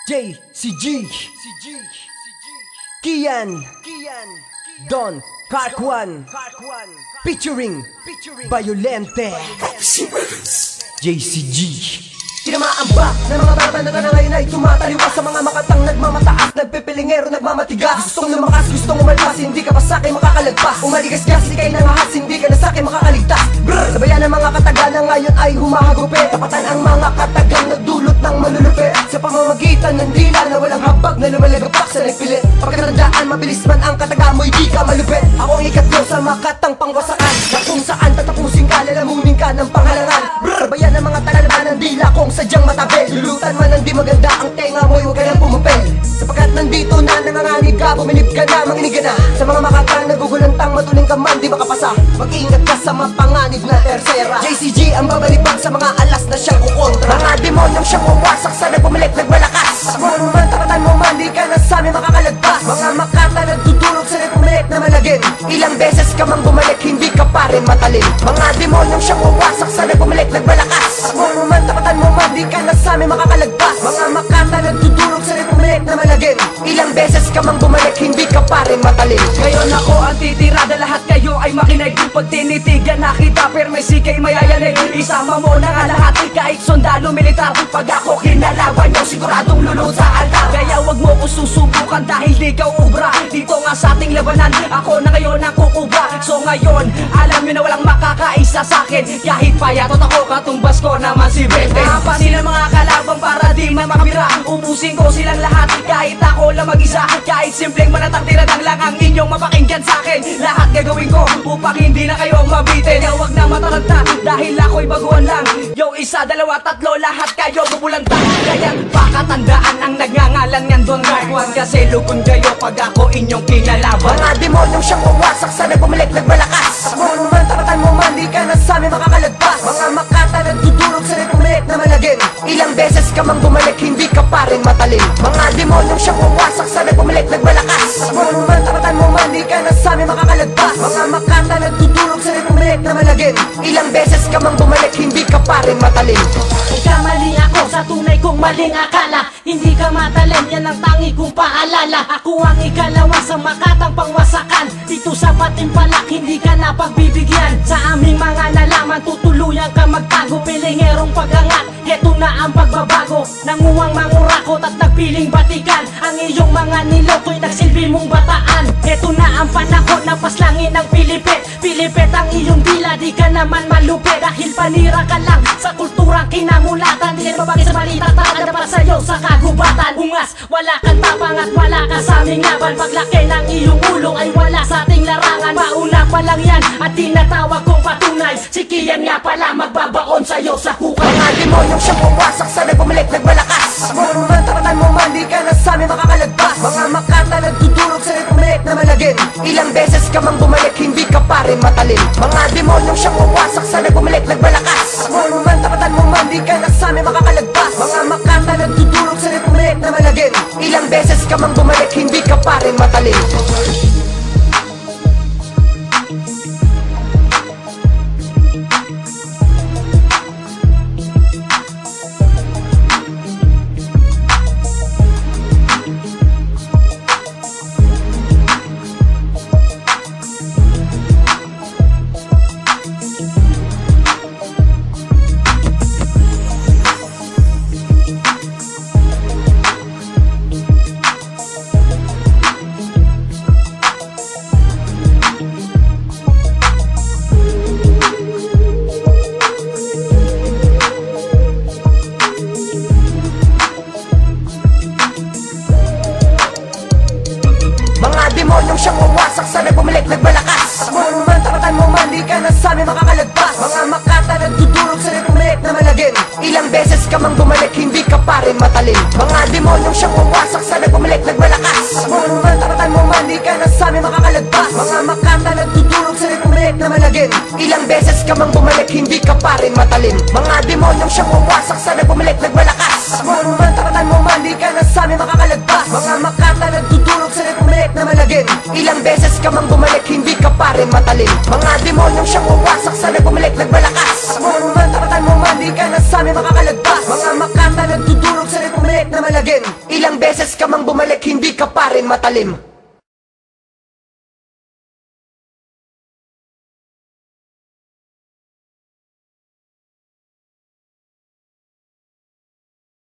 JCG Kian Don Carquan featuring Violente JCG. Tinamaan ba ng mga bata na ngayon ay tumataliwas sa mga makatang nagmamataas, nagpipilingero, nagmamatigas. Gustong lumakas, gustong umalpas, hindi ka pa sa'kin makakalagpas. Umaligas-gas, di kayo nangahas, hindi ka na sa'kin makakaligtas. Brr! Sabayan ng mga kataga na ngayon ay humahagupit. Tapatan ang mga katagang nagdulot ng malulupit sa pamamagitan ng dila na walang habag na lumalagapak sa nagpilit. Pagkatandaan, mabilis man ang kataga mo, hindi ka malupit. Ako ang ikatlo sa makatang pangwasakan, na kung saan tatapusin ka, lalamunin ka ng panghalangan. Brr! Sabayan ng mga talalaman ng dila kong sadyang matabi. Lulutan man ang di maganda ang tenga mo'y huwag ka nang pumapel. Sapagkat nandito na nanganganib ka, bumilib ka na, manginig ka na sa mga makatang nagugulantang, matuling ka man, di makapasa. Mag-ingat ka sa mapanganib na tersera. JCG ang babalibag sa mga alas na siyang kukontra. Mga demonyong siyang wawasak sa nagpumilik, nagmalakas. Mo man, tapatan mo man, di ka na sa amin makakalagpas. Mga makata nagtutulog sa nagpumilik na malagin. Ilang beses ka mang bumalik, hindi ka pa rin matalin. Mga demonyong siyang wawasak sa nagpumilik, nagmalakas. Mo man, tapatan mo man, di ka na sa amin makakalagpas. Mga makata nagtutulog sa nagpumilik na malagin. Ilang beses ka mang bumalik, hindi ka pa rin matalin. Ngayon ako ang titirada, lahat kayo ay makinig. Pag tinitigan na kita, permisi kay mayayanig. Isama mo na nga lahat, kahit sundalo, militar. Pag ako kinalaban nyo, siguradong lulod sa altar. Kaya wag mo ko susubukan dahil di ka ubra. Dito nga sa ating labanan, ako na ngayon ang kukubra. So ngayon, alam nyo na walang makakaisa sa'kin. Kahit payatot ako, katumbas ko naman si Bente. Mahapasin ang mga kalabang para di man makabira. Ubusin ko silang lahat, kahit ako lang mag-isa. Kahit simpleng manatang tiradang lang ang inyong mapakinggan sa'kin. Lahat gagawin ko upang hindi na kayo mabitin. Kaya wag na mataranta dahil ako'y baguhan lang. Yo, isa, dalawa, tatlo, lahat kayo bubulantang. Kaya pakatandaan ang nagngangalan niyan Don Carquan. Kasi lugon kayo pag ako inyong kinalaban. Mga demonyong siyang wawasak sa nagpumilik, nagmalakas. Mo man, tapatan mo man, di ka na sa amin makakalagpas. Mga makata nagtutulog sa nagpumilik na malagin. Ilang beses ka mang bumalik, hindi ka pa rin matalin. Mga demonyong siyang wawasak sa nagpumilik, nagmalakas. Mo man, tapatan mo man, di ka na sa amin makakalagpas. Mga makata nagtutulog sa nagpumilik na malagin. Ilang beses ka mang bumalik, hindi ka pa rin matalin. Nagkamali ako sa tunay kong maling akala. Hindi ka matalin, yan ang tangi kong paalala. Ako ang ikalawa sa makatang pangwasakan. Dito sa Patimpalak, hindi ka na pagbibigyan. Sa aming mga nalaman, tutuluyan ka magtago. Pilingerong pagangat, heto na ang pagbabago. Nanguwang mangurakot at nagpiling batikan. Ang iyong mga niloko'y nagsilbi mong bataan. Heto na ang panahon na paslangin ng Pilipit. Pilipit ang iyong dila, di ka naman malupit. Dahil panira ka lang sa kulturang kinamulatan. Di ka babagay sa balita, taada para sa'yo sa kagubatan. Ungas, wala kang tapang at wala ka sa aming laban. Paglaki ng iyong ulo ay wala sa ating larangan. Pauna pa lang yan at tinatawag kong patunay. Si Kian nga pala magbabaon sa'yo sa hukay. Mga demonyong siyang wawasak sa nagpumilik, nagmalakas. Mo man, tapatan mo man, di ka na sa amin makakalagpas. Mga makata nagtutulog sa nagpumilik na malagin. Ilang beses ka mang bumalik, hindi ka pa rin matalin. Mga demonyong siyang wawasak sa nagpumilik, nagmalakas. Mo man, tapatan mo man, di ka na sa amin makakalagpas. Mga makata nagtutulog sa nagpumilik na malagin. Ilang beses ka mang bumalik, hindi ka pa rin matalin. Demonyong siyang wawasak sa nagpumilik, nagmalakas. Mo man, tapatan mo man, di ka na sa amin makakalagpas. Mga makata nagtutulog sa nagpumilik na malagin. Ilang beses ka mang bumalik, hindi ka pa rin matalin. Mga demonyong siyang wawasak sa nagpumilik, nagmalakas. Mo man, tapatan mo man, di ka na sa amin makakalagpas. Mga makata nagtutulog sa nagpumilik na malagin. Ilang beses ka mang bumalik, hindi ka pa rin matalin. Mga demonyong siyang wawasak sa nagpumilik, nagmalakas. Mo man, tapatan mo man, di ka na sa amin makakalagpas. Mga makata nagtutulog sa nagpumilik na malagin. Ilang beses ka mang bumalik, hindi ka pa rin matalin. Mga demonyong siyang wawasak sa nagpumilik, nagmalakas. Mo man, tapatan mo man, di ka na sa amin makakalagpas. Mga makata nagtutulog sa nagpumilik na malagin. mang bumalik, hindi ka pa rin matalim.